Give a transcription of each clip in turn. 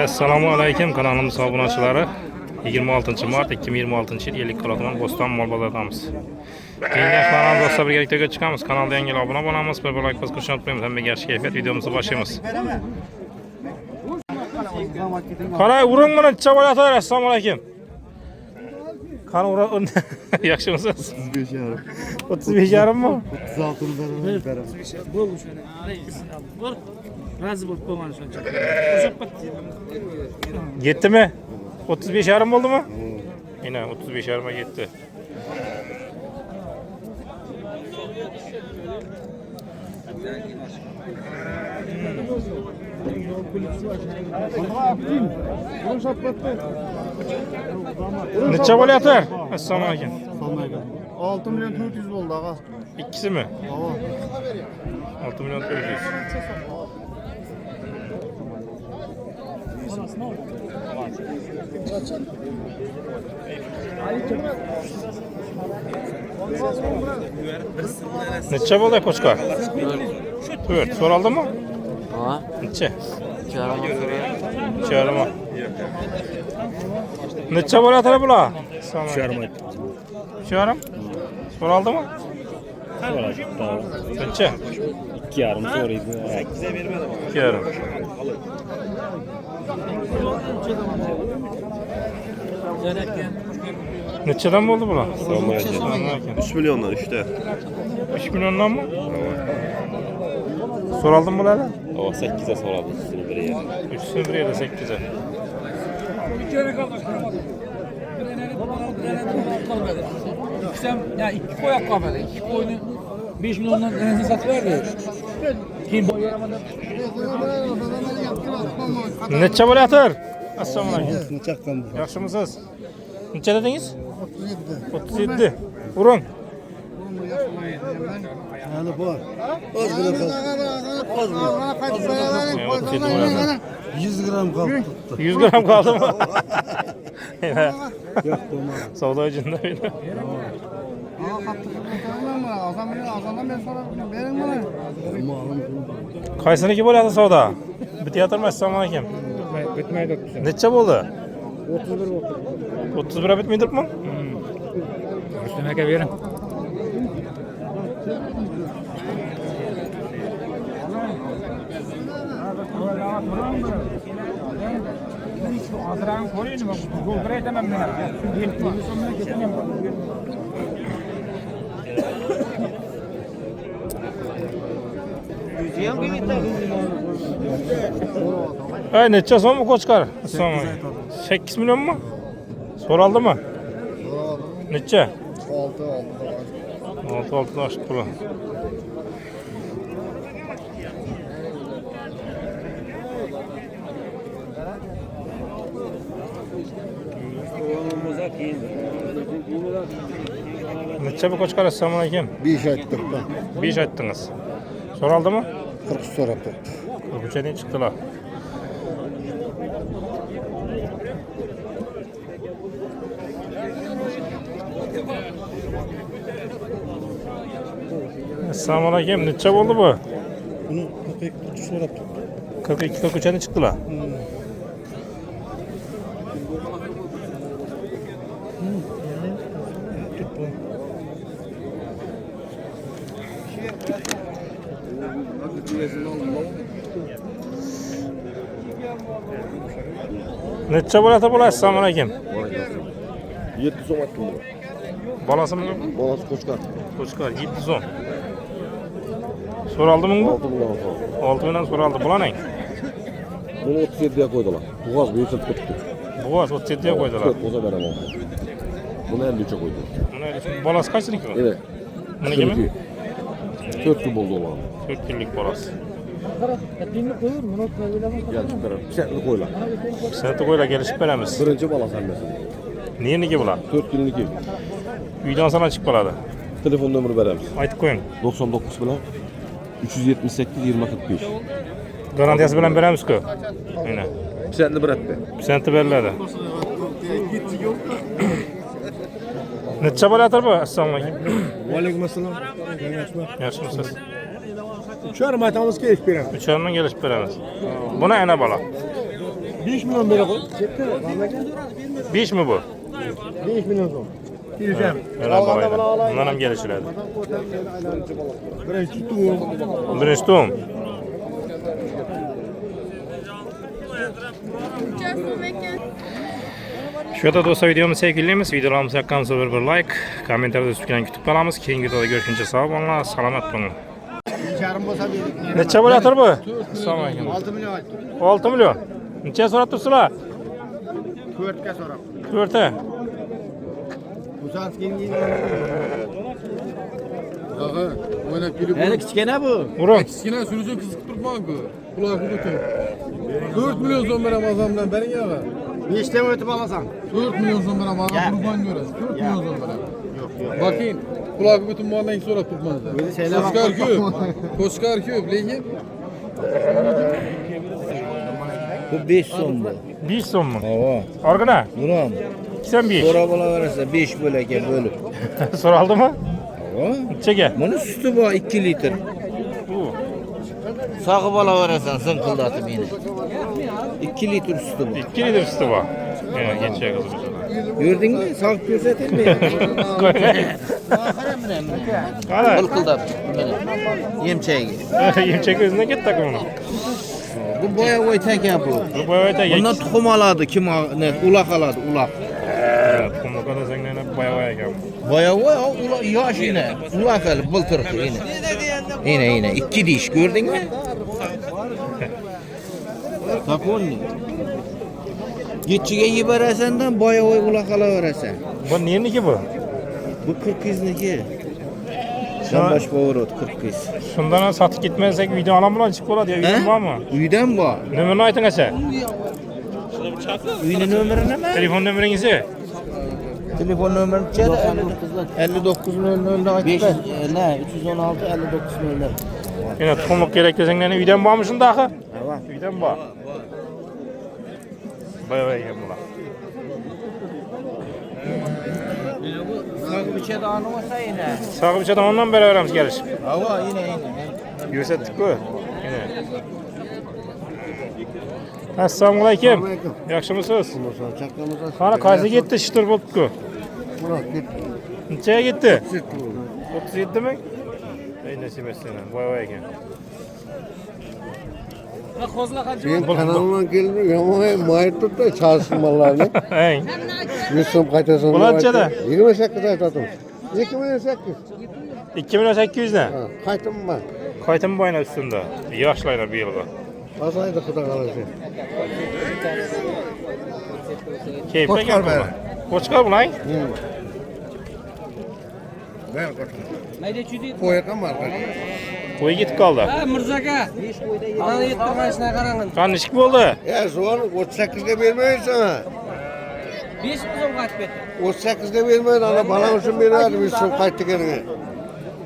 Assalomu alaykum kanalimiz obunachilari. 26 mart 2026 yil Yelik Qaloqman Bo'ston mol bozoridamiz. Keyingi kanal do'stlar birgalikda chiqamiz. Kanalga yangi obuna bo'lamiz. Bir like bosib qo'shib qo'yamiz. Hammaga yaxshi kayfiyat videomizni boshlaymiz. Qaray uring mana chavoyatar. Assalomu alaykum. Qani ura yaxshimisiz? 35 yarim mi? 36 beraman. Bo'ldi shuni. Bo'l. Razı bo'lib qo'ygan shuncha. Yetdimi? 35 yarim bo'ldimi? Yine 35 yarıma yetti. Neçe bo'lyapti? Assalomu alaykum. 6 milyon 400 bo'ldi ağa. İkisi mi? 6 milyon 400. Neçe bo'ldi koçka? 4. Soraldın mı? Ha? Neçe? Çarama. Çağırma. Neçe bo'lyapti bular? Çarma. Çağırım. Soraldı mı? Neçe? 2 yarım soruydu. 2 yarım. Neçeden oldu bular? 3 milyondan işte. 3 milyondan mı? Soraldın mı lan? O 8'e soralım üstünü bir yere. 3'sünü bir yere 8'e. Ya iki koy kalmadı. İki koyunu 5 milyondan en satı verdi. Kim boy yaramadı? Neçe bo'lyapti? Assalomu alaykum. Neçe hakkım bu? Yaxshimisiz? Neçe dediniz? 37. 37. Urun. Yani bu. Az bile kaldı. 37 bo'lyapti. 100 gram kaldı. 100 gram kaldı mı? Yok olmaz. Savda ucunda öyle. Qaysiniki bo'lyapti savdo? Bityaptimi? Assalomu alaykum. Bitmeydi. Necha bo'ldi? 31 oldu. 31 bitmay turibmi? Üstüne aka verin. Ay necha so'm ko'chqar? Assalomu alaykum. 8 milyon mu? Soraldı mı? Necha? 6 aşık pulu. Necha bu koçkar? Assalomu alaykum. 5 ayttık ben. 5 ayttınız. Soraldı mı? 40 soradı. 43'e deyin çıktılar. Assalomu alaykum. Necha bo'ldi bu? Bunu 42 soradı. 42 43'e çıktılar. Necha bo'lyapti bular? Assalomu alaykum. 7 so'm attım bunu. Bolasimi? Balası koçkar. Koçkar 710. Soraldımı bu? 6 milyon sonra. 6 milyon soraldı. Bula ne? Bunu 37'ye koydular. Boğaz bir yusuf tuttu. Boğaz 37'ye koydular. Evet, boza veremem. Bunu 53'e koydu. Balası kaçlık mı? Evet. Bunu kimi? 4 yıl oldu olan. 4 yıllık balası. Gel şu taraf. Setli koyla. Sen de koyla gelişip veremiz. Birinci balası annesi. Niye ki bular? 4 yıllık ev. Üyden sana çık baladı. Telefon numarı veremiz. Aytıp koyun. 99 bilen 378 20 45. Garantiyası bilen veremiz ki. Aynen. Setli bıraktı. Senti verirlerdi. Neçe bo'lyapti bu? Assalomu alaykum. Aleyküm selam. Yaxshimisiz? Uçarım aytamız kelip berem. 3 yarımdan gelişip veremiz. Buna ana bala. 5 milyon böyle koy. 5 mi bu? 5 milyon so'm. Keleceğim. Öyle bakayım. Bundan hem gelişirdi. Birinchi tuğum. Birinchi tuğum. Şu anda do'stlar videomizni sevgilaymiz. Videolarimizni yoqqanimizda bir like, kommentariyada tutgan kutib qolamiz. Keyingi videoda görüşguncha sog' bo'linglar, salomat bo'ling. Yarım bo'lsa berdik. Necha bo'layotir bu? Assalomu alaykum. 6 milyon aytdim. 6 million. Necha so'rab turibsizlar? 4 ga so'rab. 4ta. Uzatkingi. Aha, oynab kelib. Endi kichkina bu. Urun. Kichkina shuning uchun qiziqib turibman-ku. Quloqni butun. 4 milyon so'm beraman azamdan bering aga. 5 dan o'tib olasan. 4 milyon so'm beraman aga qurban ko'rasiz. 4 milyon so'm beraman. Bakın, quloqni butun moldan so'rab turibman sizdan. Qo'chqar ko'p. Qo'chqar ko'p, lekin Bu 5 so'm bu. 5 so'mmi? Havo. Organa? Buram. 85. So'rab olaversa 5 bo'lakka bo'lib. So'raldimi? Havo. Nechaga? Buni suti bor 2 litr. Sog'ib olaverasan sinqildatib meni. 2 litr suti bor. 2 litr suti bor. Yana kecha qizim. Gördingmi? Sog'ib ko'rsataymi? Qara. Bilqildab mana. Yemchagiga. Yemchak o'zidan ketdi buni. Bu boyavoy taka bu. Bu boyavoyda Bundan tuxum oladi, kim uloq oladi, uloq. Tuxumni qarasanglar boyavoy ekan. Boyavoy uloq yoshina, uloq olib bultirib yine. Yine 2 dish gördingmi? Takonni. Geçiga yibarasandan boyavoy uloq olaverasan. Bu nerniki bu? Bu 40 niki. Şambaş povorot 40. Shundan ham sotib ketmasak video alam bilan chiqib qoladi. Uydan bormi? Uydan bor. Nomerini ayting aka. Uyning nomeri nima? Telefon nomeringizni? Telefon nomeri chada 5900 dan aytib ber. 316 5900. Yana tuxumlik kerak desanglar uydan bormi shundaqa? Ha, uydan bor. Boyavoy ekan bular. Sog'ib ichadi olmasa yine. Sog'ib ichadi ondan beraveramiz kelishib. Havo yine. Ko'rsatdik-ku. Yana. Assalomu alaykum. Yaxshimisiz? Qani qaysi ketdi? Shitir bo'libdi-ku. Nechaga ketdi? 37 mi? Ey nasib etsin. Voy ekan. Men kanaldan keldim. Yomon maytib da çalışmalarını. Ey. 100 so'm qaytasan. Bulanchada? 28 aytadim. 2800. 2800 dan. Qaytim ben. Qaytim boyna ustunda. Yoshlaylar bu yilga. Azaydı xudo qalasa. Keyif Qo'chqor ekan. bari. Qo'chqor bulang. Ben qo'chqor. Qo'yaqa marqa. Qo'y ketib qoldi. Mirzaga. Ana yettirmashina qarangin. Qanishik bo'ldi? Ya zo'r 38 ga bermaysan. 5 so'm qaytib ketdi. 38 ga bermaydi. Ana balam uchun beradi 100 so'm qaytdi kelgan.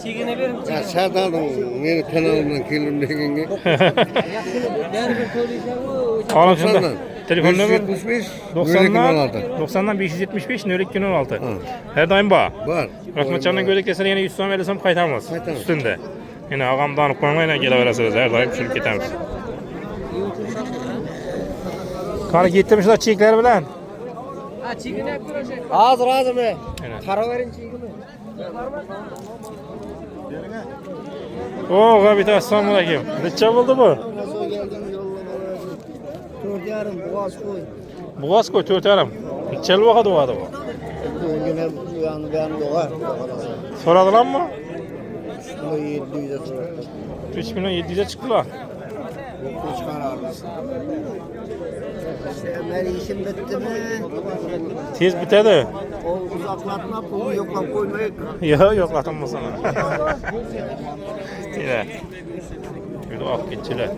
Chegini berim. Ya sadadim meni kanalimdan keldim deganga. Baribir to'laysan-ku. Olim shunda. Telefon nomer 75 90dan 575 0216. Her doim bor. Bor. Rahmatjondan ko'ylak desang yana 100 so'm bersam qaytamiz. Ustunda. Yana og'amni olib qo'yinglar, yana kelaverasiz. Har doim tushirib ketamiz. Qani ketdimi shular cheklar bilan? Ha, chegini ham ko'rashay. Hozir men. Qaravering chegini. O, G'abit assalomu alaykum. Necha bo'ldi bu? 4,5 boğaz koy. Bo'g'oz qo'y 4,5. Necha yil vaqt bo'ladi bu? Yine bu yanı yo'q. So'radilarmi? 700 so'radi. 3 million 700 ga chiqdilar. Men işim bittimi? Tez bitadi. O uzaklatma pulu yo'qlab qo'ymaylik. Yo'q, yo'qlatinmasa. Ila. Juda olib ketchilar.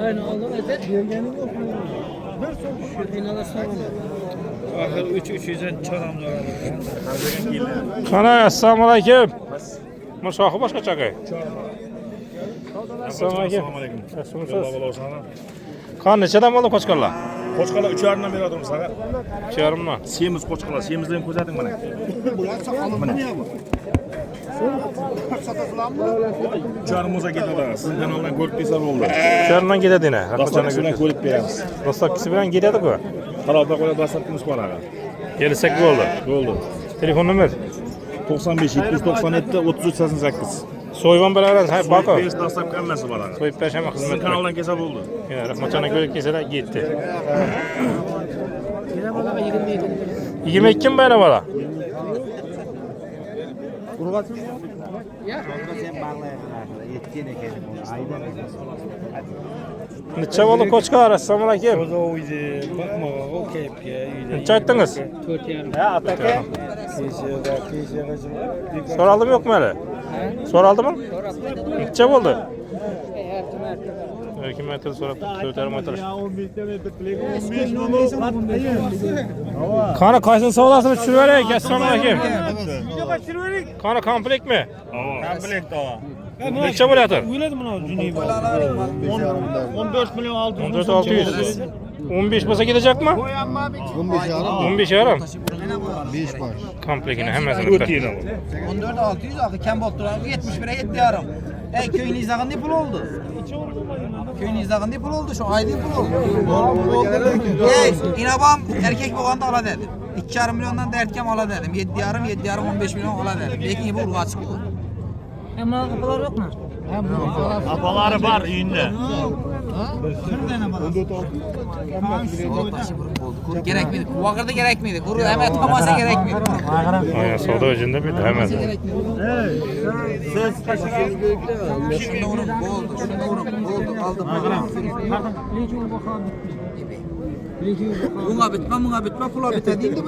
Ayni oldin aytib berganing yo'q. Bir so'm qiynalasan. Axir 300 dan choram zoradi. Qani, assalomu alaykum. Mushoxi boshqacha aka. Assalomu alaykum. Yaxshimisiz? Qani, nechadan bo'ldi qo'chqorlar? Qo'chqorlar 3,5 dan beradim sizga. 3,5 dan. Semiz qo'chqorlar, semizlarni ko'rsating mana. Uçağımıza gidiyorlar. Sizin kanaldan gördüyse oldu. Şarından gidedi ne? Dastan üstüne koyup beremiz. Dostlar bilan gidedi ku. Kanalda koyup dastan kınız bana. Gelsek bo'ldi. Oldu. Telefon nomer. 95 797 33 88. Soyvan bilan hay bako. Beş dastan kalması bana. Soyup berşeme Sizin hizmet. kanaldan kesap oldu. Ya rahmatına göre keseler gitti. 22 mi böyle bana? Neçe oldu koçka? Assalamu aleyküm. O da o idi. Bakma o keyifke. Neçe ayttınız? Keyifke. Soraldım yok mu öyle? Soraldı mı? Neçe oldu? Erki metre sorap, 4,5 metre. Kana kaysın sağ olasın, şuraya geç sonra bakayım. Kana komplek mi? Komplekt o. Neçe bu yatır? Uyladım bunu Cüneyt. 14 milyon 600. 14 600. 15 basa gidecek mi? 15 yarım. 15 yarım. 5 baş. Komplekine hemen 4 yıl 14 600 akı kem botturan 71'e 7 yarım. Köyün izahın ne pul oldu? Köyün izahın ne pul oldu? Şu aydın pul oldu. İnabam erkek boğan da ala dedim. 2,5 milyondan da erkem ala dedim. 7 yarım 15 milyon ala dedim. Belki bu urga çıktı. Ama kapılar yok mu? Apaları var yine. Gerek miydi? Kuvakırda gerek miydi? Kuru hemen tamasa gerek miydi? Aynen solda özünde bir de hemen. Şunu vurup oldu, şunu vurup oldu, aldım. Buna bitme, pula bite değil mi?